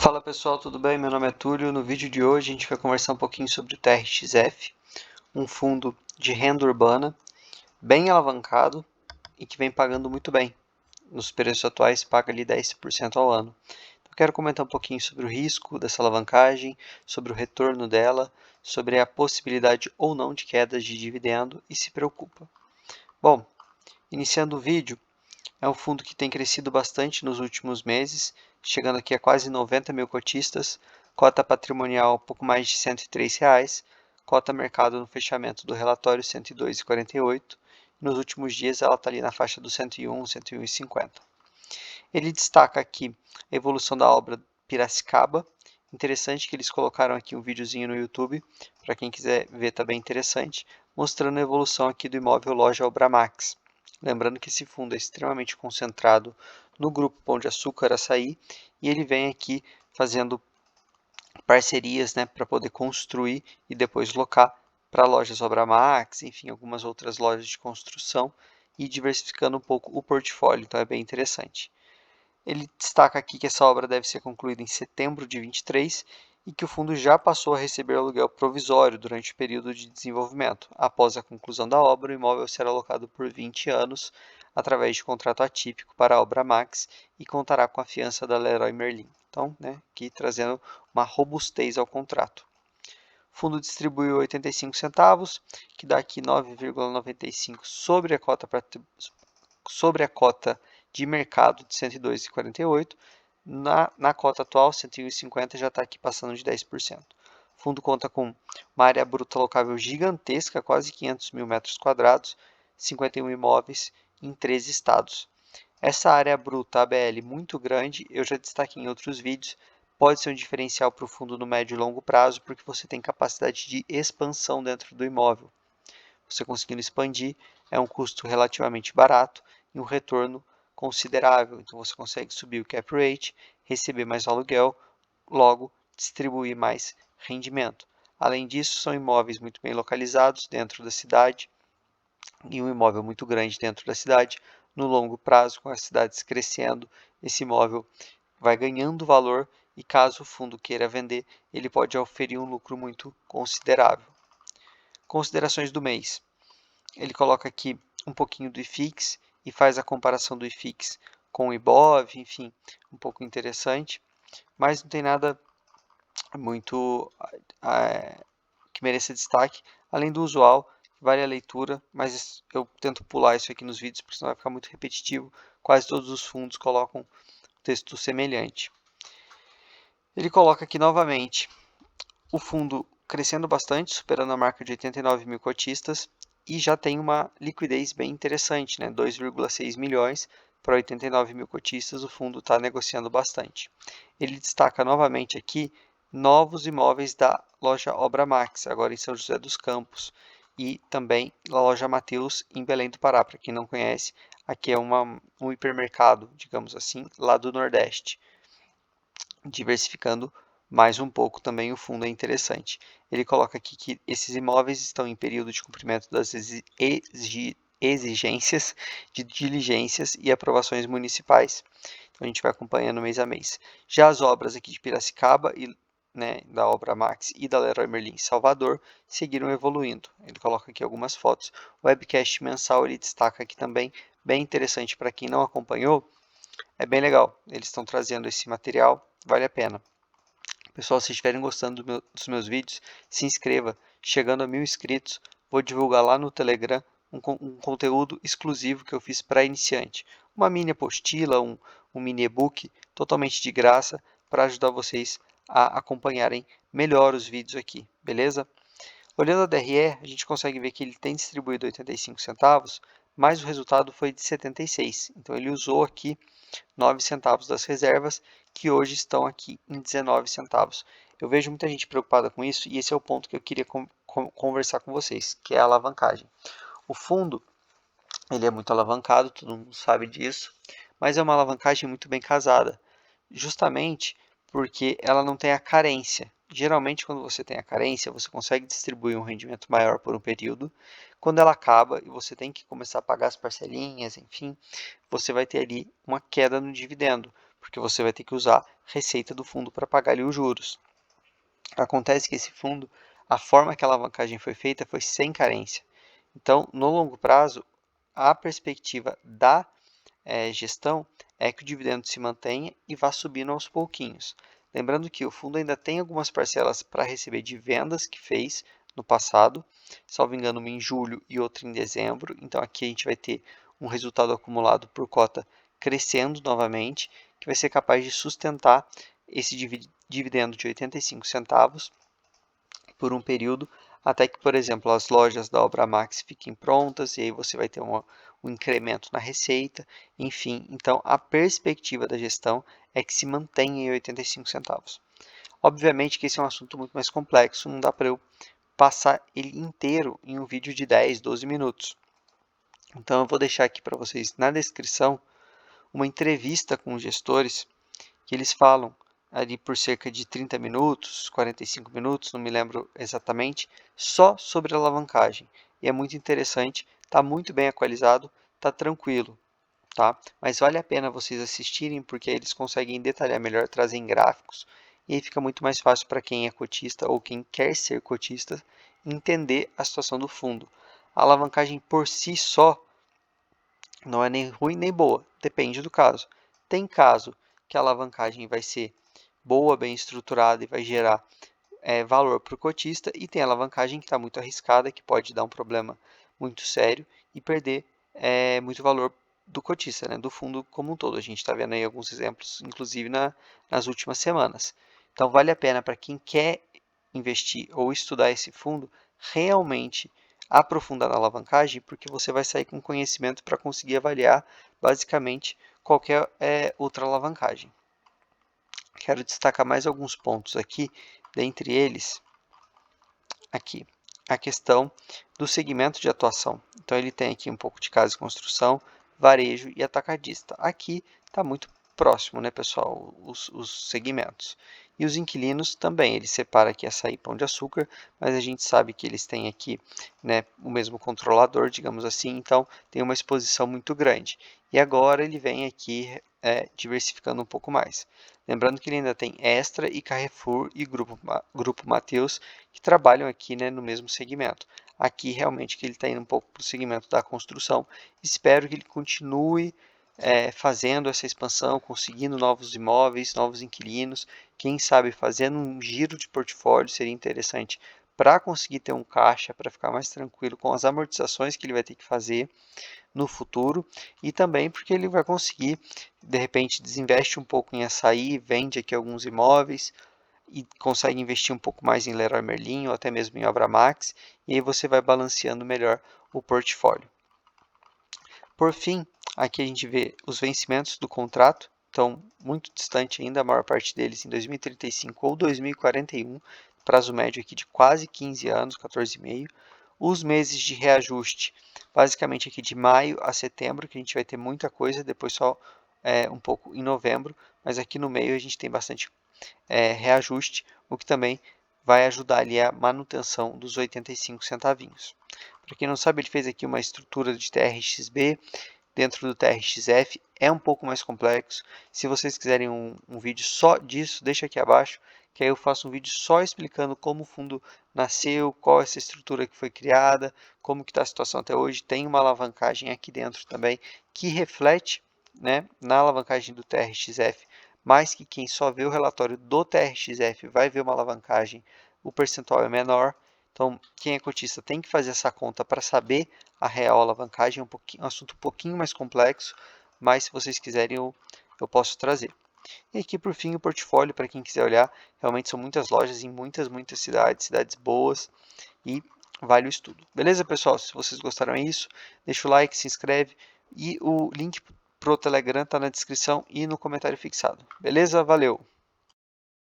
Fala pessoal, tudo bem? Meu nome é Túlio. No vídeo de hoje a gente vai conversar um pouquinho sobre o TRXF, um fundo de renda urbana bem alavancado e que vem pagando muito bem. Nos preços atuais paga ali 10% ao ano. Eu quero comentar um pouquinho sobre o risco dessa alavancagem, sobre o retorno dela, sobre a possibilidade ou não de quedas de dividendo e se preocupa. Bom, iniciando o vídeo, é um fundo que tem crescido bastante nos últimos meses, chegando aqui a quase 90 mil cotistas, cota patrimonial pouco mais de R$ 103, cota mercado no fechamento do relatório 102,48. Nos últimos dias ela está ali na faixa dos 101, 101,50. Ele destaca aqui a evolução da obra Piracicaba. Interessante que eles colocaram aqui um videozinho no YouTube, para quem quiser ver, está bem interessante, mostrando a evolução aqui do imóvel Loja Obramax. Lembrando que esse fundo é extremamente concentrado no grupo Pão de Açúcar Açaí e ele vem aqui fazendo parcerias, né, para poder construir e depois locar para lojas Obramax, enfim, algumas outras lojas de construção e diversificando um pouco o portfólio, então é bem interessante. Ele destaca aqui que essa obra deve ser concluída em setembro de 23 e que o fundo já passou a receber aluguel provisório durante o período de desenvolvimento. Após a conclusão da obra, o imóvel será alocado por 20 anos através de contrato atípico para a obra Max e contará com a fiança da Leroy Merlin. Então, aqui trazendo uma robustez ao contrato. O fundo distribuiu 85 centavos, que dá aqui 9,95 sobre a cota de mercado de 102,48. Na cota atual, 101,50 já está aqui passando de 10%. O fundo conta com uma área bruta locável gigantesca, quase 500 mil metros quadrados, 51 imóveis em 13 estados. Essa área bruta ABL muito grande, eu já destaquei em outros vídeos, pode ser um diferencial para o fundo no médio e longo prazo, porque você tem capacidade de expansão dentro do imóvel. Você conseguindo expandir, é um custo relativamente barato e um retorno considerável. Então você consegue subir o cap rate, receber mais aluguel, logo distribuir mais rendimento. Além disso, são imóveis muito bem localizados dentro da cidade e um imóvel muito grande dentro da cidade. No longo prazo, com as cidades crescendo, esse imóvel vai ganhando valor e caso o fundo queira vender, ele pode oferir um lucro muito considerável. Considerações do mês. Ele coloca aqui um pouquinho do IFIX e faz a comparação do IFIX com o IBOV, enfim, um pouco interessante, mas não tem nada muito que mereça destaque, além do usual, vale a leitura, mas eu tento pular isso aqui nos vídeos, porque senão vai ficar muito repetitivo, quase todos os fundos colocam texto semelhante. Ele coloca aqui novamente o fundo crescendo bastante, superando a marca de 89 mil cotistas, e já tem uma liquidez bem interessante, 2,6 milhões para 89 mil cotistas, o fundo está negociando bastante. Ele destaca novamente aqui novos imóveis da loja Obra Max, agora em São José dos Campos, e também a loja Mateus em Belém do Pará. Para quem não conhece, aqui é um hipermercado, digamos assim, lá do Nordeste. Diversificando mais um pouco também o fundo é interessante. Ele coloca aqui que esses imóveis estão em período de cumprimento das exigências de diligências e aprovações municipais. Então a gente vai acompanhando mês a mês. Já as obras aqui de Piracicaba e da Obra Max e da Leroy Merlin Salvador seguiram evoluindo. Ele coloca aqui algumas fotos. O webcast mensal ele destaca aqui também, bem interessante para quem não acompanhou. É bem legal, eles estão trazendo esse material, vale a pena. Pessoal, se estiverem gostando dos meus vídeos, se inscreva. Chegando a 1000 inscritos, vou divulgar lá no Telegram um conteúdo exclusivo que eu fiz para iniciante. Uma mini apostila, um mini e-book totalmente de graça para ajudar vocês a acompanharem melhor os vídeos aqui, beleza? Olhando a DRE, a gente consegue ver que ele tem distribuído 85 centavos, mas o resultado foi de 76. Então ele usou aqui 9 centavos das reservas, que hoje estão aqui em 19 centavos. Eu vejo muita gente preocupada com isso e esse é o ponto que eu queria conversar com vocês, que é a alavancagem. O fundo, ele é muito alavancado, todo mundo sabe disso, mas é uma alavancagem muito bem casada, justamente porque ela não tem a carência. Geralmente, quando você tem a carência, você consegue distribuir um rendimento maior por um período. Quando ela acaba e você tem que começar a pagar as parcelinhas, enfim, você vai ter ali uma queda no dividendo, porque você vai ter que usar receita do fundo para pagar ali os juros. Acontece que esse fundo, a forma que a alavancagem foi feita foi sem carência. Então, no longo prazo, a perspectiva da gestão é que o dividendo se mantenha e vá subindo aos pouquinhos. Lembrando que o fundo ainda tem algumas parcelas para receber de vendas que fez no passado, salvo engano, uma em julho e outra em dezembro. Então aqui a gente vai ter um resultado acumulado por cota crescendo novamente, que vai ser capaz de sustentar esse dividendo de 85 centavos por um período até que, por exemplo, as lojas da Obra Max fiquem prontas e aí você vai ter um incremento na receita, enfim. Então, a perspectiva da gestão é que se mantenha em 85 centavos. Obviamente que esse é um assunto muito mais complexo, não dá para eu passar ele inteiro em um vídeo de 10, 12 minutos. Então, eu vou deixar aqui para vocês na descrição uma entrevista com os gestores que eles falam ali por cerca de 30 minutos, 45 minutos, não me lembro exatamente, só sobre alavancagem. E é muito interessante, está muito bem equalizado, está tranquilo, tá? Mas vale a pena vocês assistirem porque eles conseguem detalhar melhor, trazem gráficos e aí fica muito mais fácil para quem é cotista ou quem quer ser cotista entender a situação do fundo. A alavancagem por si só não é nem ruim nem boa, depende do caso. Tem caso que a alavancagem vai ser boa, bem estruturada e vai gerar valor para o cotista, e tem a alavancagem que está muito arriscada, que pode dar um problema muito sério e perder muito valor do cotista, né, do fundo como um todo. A gente está vendo aí alguns exemplos, inclusive nas últimas semanas. Então vale a pena para quem quer investir ou estudar esse fundo, realmente aprofundar na alavancagem, porque você vai sair com conhecimento para conseguir avaliar basicamente qualquer outra alavancagem. Quero destacar mais alguns pontos aqui, dentre eles, aqui, a questão do segmento de atuação. Então ele tem aqui um pouco de casa e construção, varejo e atacadista. Aqui está muito próximo, né, pessoal, os segmentos. E os inquilinos também, ele separa aqui açaí e pão de açúcar, mas a gente sabe que eles têm aqui, né, o mesmo controlador, digamos assim, então tem uma exposição muito grande. E agora ele vem aqui diversificando um pouco mais. Lembrando que ele ainda tem Extra e Carrefour e Grupo Mateus, que trabalham aqui, né, no mesmo segmento. Aqui realmente que ele está indo um pouco para o segmento da construção. Espero que ele continue fazendo essa expansão, conseguindo novos imóveis, novos inquilinos, quem sabe fazendo um giro de portfólio seria interessante para conseguir ter um caixa, para ficar mais tranquilo com as amortizações que ele vai ter que fazer no futuro, e também porque ele vai conseguir, de repente, desinveste um pouco em açaí, vende aqui alguns imóveis e consegue investir um pouco mais em Leroy Merlin ou até mesmo em Obra Max, e aí você vai balanceando melhor o portfólio. Por fim, aqui a gente vê os vencimentos do contrato, então muito distante ainda, a maior parte deles em 2035 ou 2041, prazo médio aqui de quase 15 anos, 14,5. Os meses de reajuste, basicamente aqui de maio a setembro, que a gente vai ter muita coisa, depois só um pouco em novembro, mas aqui no meio a gente tem bastante reajuste, o que também vai ajudar ali a manutenção dos 85 centavinhos. Para quem não sabe, ele fez aqui uma estrutura de TRXB dentro do TRXF, é um pouco mais complexo. Se vocês quiserem um vídeo só disso, deixa aqui abaixo, que aí eu faço um vídeo só explicando como o fundo nasceu, qual é essa estrutura que foi criada, como que está a situação até hoje. Tem uma alavancagem aqui dentro também que reflete, né, na alavancagem do TRXF, mas que quem só vê o relatório do TRXF vai ver uma alavancagem, o percentual é menor. Então, quem é cotista tem que fazer essa conta para saber a real alavancagem, é um assunto um pouquinho mais complexo, mas se vocês quiserem eu posso trazer. E aqui por fim o portfólio, para quem quiser olhar, realmente são muitas lojas em muitas cidades, cidades boas, e vale o estudo. Beleza, pessoal? Se vocês gostaram disso, deixa o like, se inscreve, e o link para o Telegram está na descrição e no comentário fixado. Beleza? Valeu!